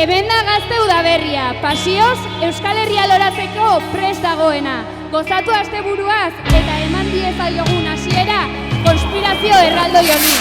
Hemen da Gazte Udaberria, pasioz Euskal Herria loratzeko prest dagoena. Gozatu asteburuaz eta eman diezaiogun hasiera konspirazio erraldoi honi.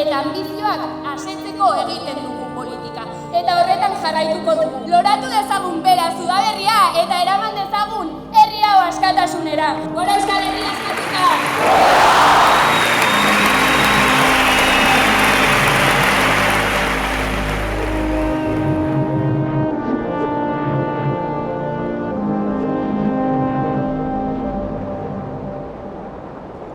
Eta ambizioak asetzeko egiten dugu politika. Eta horretan jarraituko dugu. Loratu dezagun beraz Udaberria eta eraman dezagun herri hau askatasunera. Gora Euskal Herria askatuta!